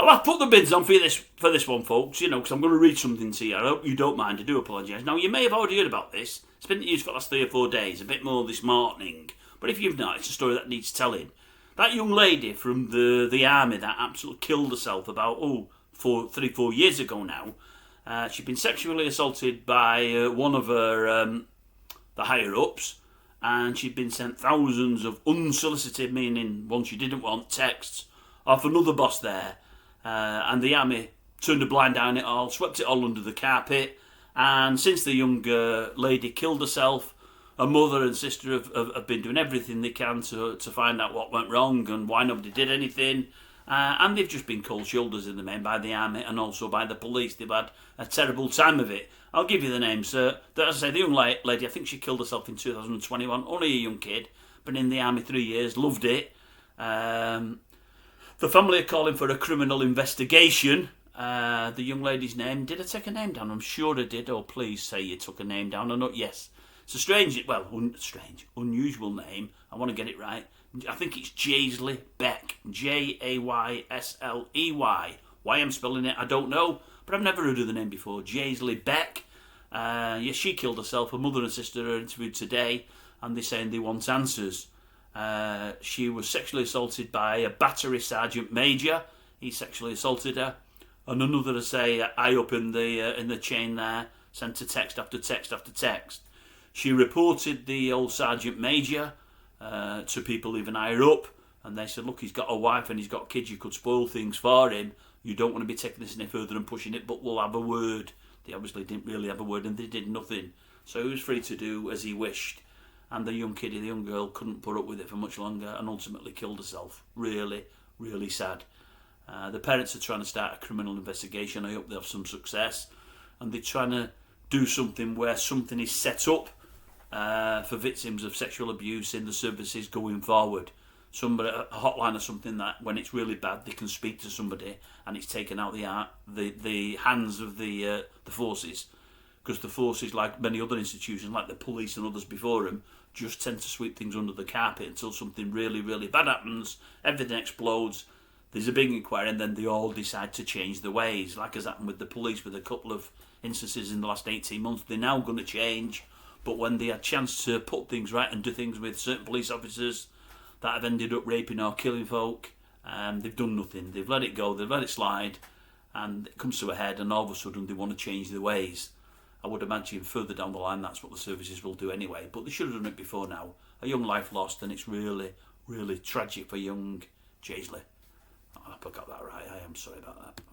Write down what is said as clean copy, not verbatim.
I'll have put the bids on for this one, folks, because I'm going to read something to you. I hope you don't mind. I do apologise. Now, you may have already heard about this. It's been in the news for the last 3 or 4 days, a bit more this morning. But if you've not, it's a story that needs telling. That young lady from the army that absolutely killed herself about 3-4 years ago now, she'd been sexually assaulted by one of her the higher-ups, and she'd been sent thousands of unsolicited, meaning ones she didn't want, texts off another boss there. And the army turned a blind eye on it all, swept it all under the carpet, and since the young lady killed herself, her mother and sister have been doing everything they can to find out what went wrong and why nobody did anything, and they've just been cold shoulders in the main by the army and also by the police. They've had a terrible time of it. I'll give you the names. As I say, the young lady, I think she killed herself in 2021, only a young kid, been in the army 3 years, loved it. The family are calling for a criminal investigation. The young lady's name, did I take a name down? I'm sure I did. Oh, please say you took a name down or not. Yes. It's a unusual name. I want to get it right. I think it's Jaysley Beck. Jaysley. Why I'm spelling it, I don't know. But I've never heard of the name before. Jaysley Beck. Yes, she killed herself. Her mother and sister are interviewed today, and they're saying they want answers. She was sexually assaulted by a battery sergeant major. He sexually assaulted her, and another to say high up in the chain there sent her text after text after text. She reported the old sergeant major to people even higher up, and they said, "Look, he's got a wife and he's got kids. You could spoil things for him. You don't want to be taking this any further and pushing it, but we'll have a word." They obviously didn't really have a word, and they did nothing. So he was free to do as he wished. And the young girl, couldn't put up with it for much longer and ultimately killed herself. Really, really sad. The parents are trying to start a criminal investigation. I hope they have some success. And they're trying to do something where something is set up for victims of sexual abuse in the services going forward. A hotline or something that when it's really bad they can speak to somebody and it's taken out the hands of the forces. Because the forces, like many other institutions, like the police and others before them, just tend to sweep things under the carpet until something really, really bad happens, everything explodes, there's a big inquiry, and then they all decide to change their ways, like has happened with the police with a couple of instances in the last 18 months. They're now going to change, but when they had a chance to put things right and do things with certain police officers that have ended up raping or killing folk, they've done nothing. They've let it go, they've let it slide, and it comes to a head, and all of a sudden they want to change their ways. I would imagine further down the line that's what the services will do anyway, but they should have done it before now. A young life lost, and it's really, really tragic for young Jaysley. I hope I got that right. I am sorry about that.